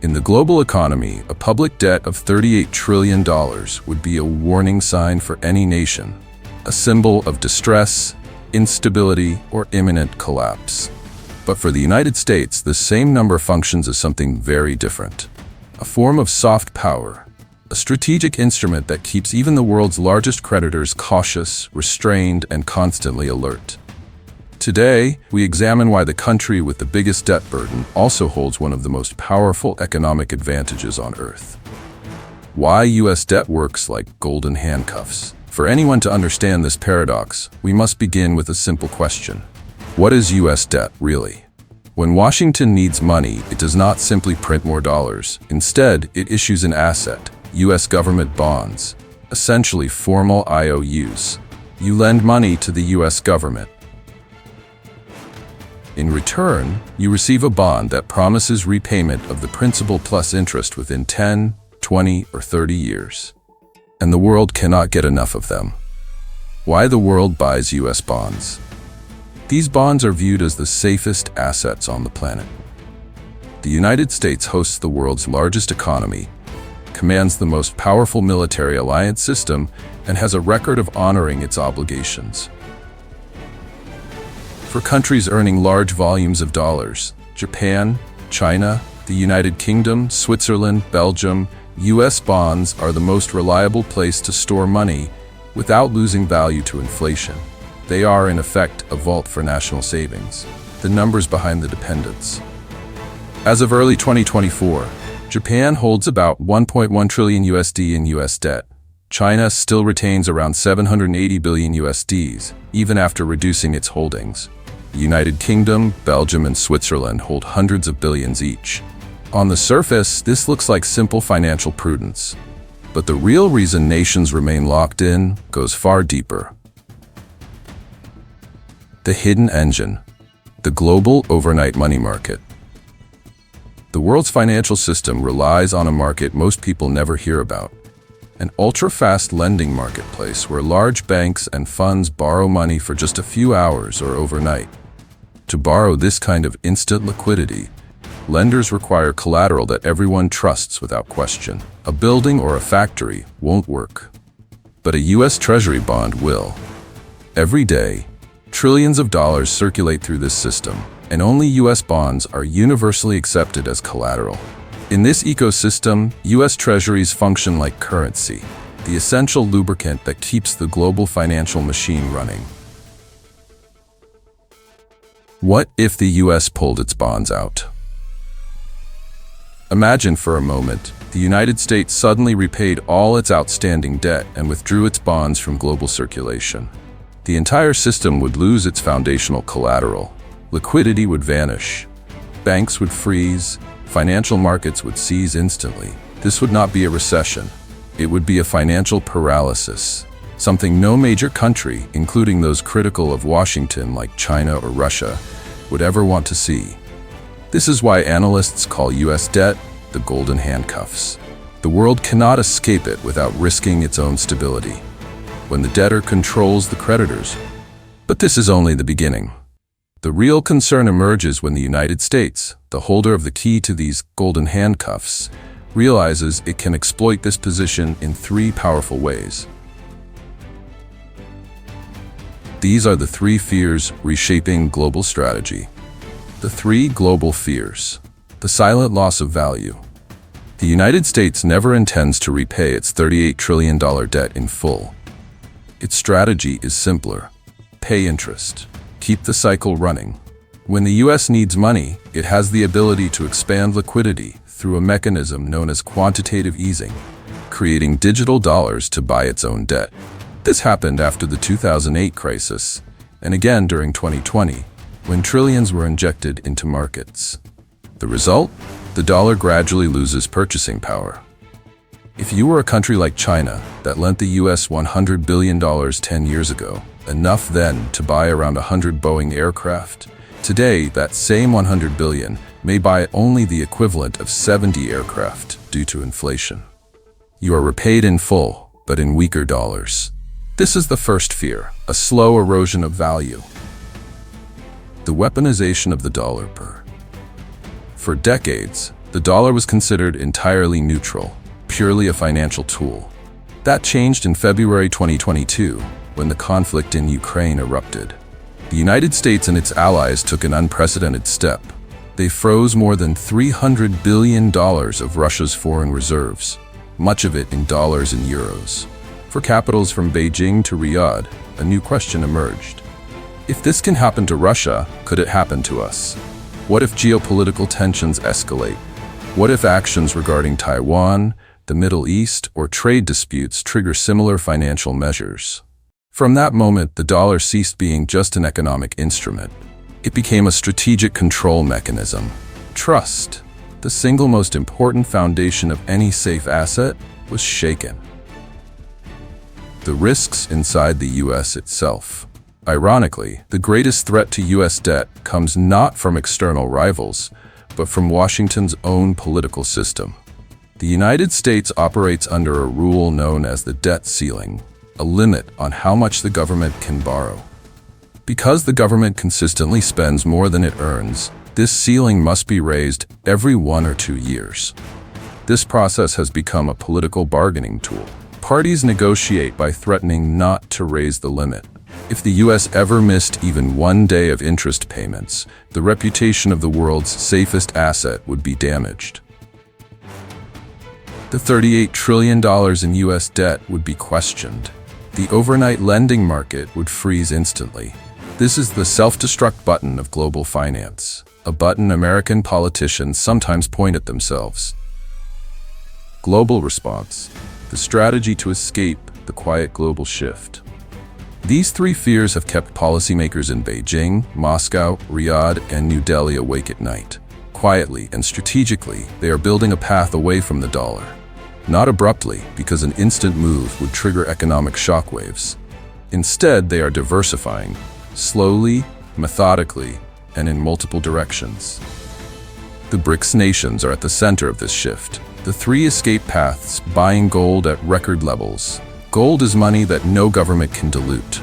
In the global economy, a public debt of $38 trillion would be a warning sign for any nation, a symbol of distress, instability, or imminent collapse. But for the United States, the same number functions as something very different. A form of soft power, a strategic instrument that keeps even the world's largest creditors cautious, restrained, and constantly alert. Today, we examine why the country with the biggest debt burden also holds one of the most powerful economic advantages on Earth. Why U.S. debt works like golden handcuffs. For anyone to understand this paradox, we must begin with a simple question. What is U.S. debt really? When Washington needs money, it does not simply print more dollars. Instead, it issues an asset, U.S. government bonds, essentially formal IOUs. You lend money to the U.S. government. In return, you receive a bond that promises repayment of the principal plus interest within 10, 20, or 30 years. And the world cannot get enough of them. Why the world buys U.S. bonds? These bonds are viewed as the safest assets on the planet. The United States hosts the world's largest economy, commands the most powerful military alliance system, and has a record of honoring its obligations. For countries earning large volumes of dollars, Japan, China, the United Kingdom, Switzerland, Belgium, U.S. bonds are the most reliable place to store money without losing value to inflation. They are, in effect, a vault for national savings, the numbers behind the dependence. As of early 2024, Japan holds about 1.1 trillion USD in U.S. debt. China still retains around 780 billion USDs, even after reducing its holdings. The United Kingdom, Belgium, and Switzerland hold hundreds of billions each. On the surface, this looks like simple financial prudence. But the real reason nations remain locked in goes far deeper. The hidden engine, the global overnight money market. The world's financial system relies on a market most people never hear about. An ultra-fast lending marketplace where large banks and funds borrow money for just a few hours or overnight. To borrow this kind of instant liquidity, lenders require collateral that everyone trusts without question. A building or a factory won't work, but a U.S. Treasury bond will. Every day, trillions of dollars circulate through this system, and only U.S. bonds are universally accepted as collateral. In this ecosystem, U.S. Treasuries function like currency, the essential lubricant that keeps the global financial machine running. What if the U.S. pulled its bonds out? Imagine for a moment, the United States suddenly repaid all its outstanding debt and withdrew its bonds from global circulation. The entire system would lose its foundational collateral. Liquidity would vanish. Banks would freeze. Financial markets would seize instantly. This would not be a recession. It would be a financial paralysis, something no major country, including those critical of Washington like China or Russia, would ever want to see. This is why analysts call U.S. debt the golden handcuffs. The world cannot escape it without risking its own stability. When the debtor controls the creditors. But this is only the beginning. The real concern emerges when the United States, the holder of the key to these golden handcuffs, realizes it can exploit this position in three powerful ways. These are the three fears reshaping global strategy. The three global fears. The silent loss of value. The United States never intends to repay its $38 trillion debt in full. Its strategy is simpler. Pay interest. Keep the cycle running. When the U.S. needs money, it has the ability to expand liquidity through a mechanism known as quantitative easing, creating digital dollars to buy its own debt. This happened after the 2008 crisis, and again during 2020, when trillions were injected into markets. The result? The dollar gradually loses purchasing power. If you were a country like China that lent the U.S. $100 billion 10 years ago, enough then to buy around 100 Boeing aircraft, today that same 100 billion may buy only the equivalent of 70 aircraft due to inflation. You are repaid in full, but in weaker dollars. This is the first fear, a slow erosion of value. The weaponization of the dollar. For decades, The dollar was considered entirely neutral, purely a financial tool. That changed in February 2022, when the conflict in Ukraine erupted. The United States and its allies took an unprecedented step. They froze more than $300 billion of Russia's foreign reserves, much of it in dollars and euros. For capitals from Beijing to Riyadh, a new question emerged. If this can happen to Russia, could it happen to us? What if geopolitical tensions escalate? What if actions regarding Taiwan, the Middle East, or trade disputes trigger similar financial measures? From that moment, the dollar ceased being just an economic instrument. It became a strategic control mechanism. Trust, the single most important foundation of any safe asset, was shaken. The risks inside the U.S. itself. Ironically, the greatest threat to U.S. debt comes not from external rivals, but from Washington's own political system. The United States operates under a rule known as the debt ceiling, a limit on how much the government can borrow. Because the government consistently spends more than it earns, this ceiling must be raised every 1 or 2 years. This process has become a political bargaining tool. Parties negotiate by threatening not to raise the limit. If the U.S. ever missed even 1 day of interest payments, the reputation of the world's safest asset would be damaged. The $38 trillion in U.S. debt would be questioned. The overnight lending market would freeze instantly. This is the self-destruct button of global finance, a button American politicians sometimes point at themselves. Global response, the strategy to escape the quiet global shift. These 3 fears have kept policymakers in Beijing, Moscow, Riyadh, and New Delhi awake at night. Quietly and strategically, they are building a path away from the dollar. Not abruptly, because an instant move would trigger economic shockwaves. Instead, they are diversifying, slowly, methodically, and in multiple directions. The BRICS nations are at the center of this shift. The 3 escape paths: buying gold at record levels. Gold is money that no government can dilute.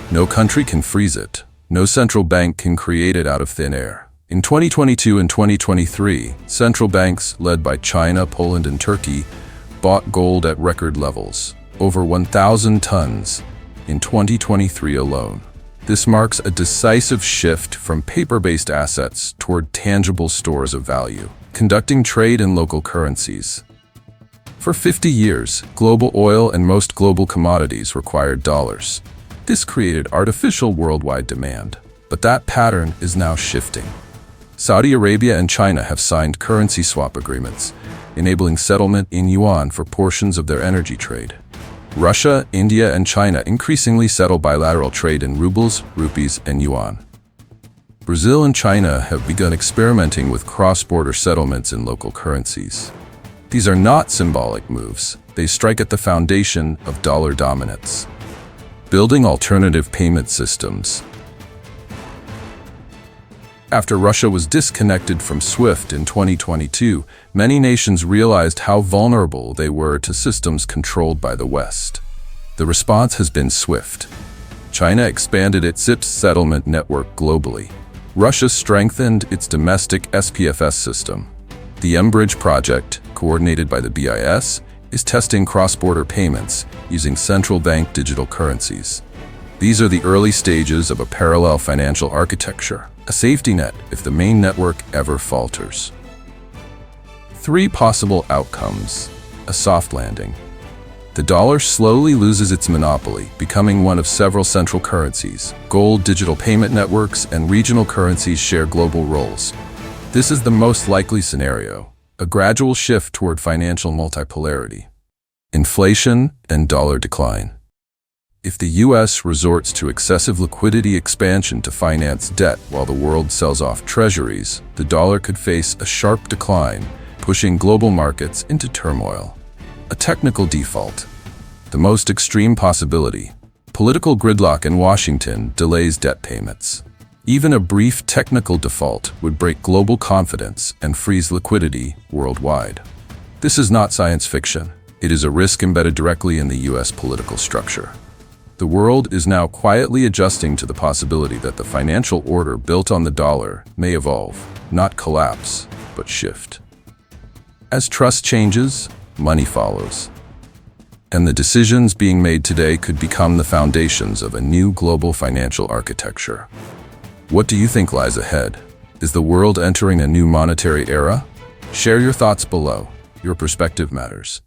No country can freeze it. No central bank can create it out of thin air. In 2022 and 2023, central banks, led by China, Poland, and Turkey, bought gold at record levels, over 1,000 tons in 2023 alone. This marks a decisive shift from paper-based assets toward tangible stores of value, conducting trade in local currencies. For 50 years, global oil and most global commodities required dollars. This created artificial worldwide demand, but that pattern is now shifting. Saudi Arabia and China have signed currency swap agreements, enabling settlement in yuan for portions of their energy trade. Russia, India, and China increasingly settle bilateral trade in rubles, rupees, and yuan. Brazil and China have begun experimenting with cross-border settlements in local currencies. These are not symbolic moves. They strike at the foundation of dollar dominance. Building alternative payment systems. After Russia was disconnected from SWIFT in 2022, many nations realized how vulnerable they were to systems controlled by the West. The response has been swift. China expanded its SIPS settlement network globally. Russia strengthened its domestic SPFS system. The mBridge project, coordinated by the BIS, is testing cross-border payments using central bank digital currencies. These are the early stages of a parallel financial architecture, a safety net if the main network ever falters. 3 possible outcomes. A soft landing. The dollar slowly loses its monopoly, becoming one of several central currencies. Gold, digital payment networks, and regional currencies share global roles. This is the most likely scenario, a gradual shift toward financial multipolarity. Inflation and dollar decline. If the U.S. resorts to excessive liquidity expansion to finance debt while the world sells off treasuries, the dollar could face a sharp decline, pushing global markets into turmoil. A technical default. The most extreme possibility. Political gridlock in Washington delays debt payments. Even a brief technical default would break global confidence and freeze liquidity worldwide. This is not science fiction. It is a risk embedded directly in the U.S. political structure. The world is now quietly adjusting to the possibility that the financial order built on the dollar may evolve, not collapse, but shift. As trust changes, money follows. And the decisions being made today could become the foundations of a new global financial architecture. What do you think lies ahead? Is the world entering a new monetary era? Share your thoughts below. Your perspective matters.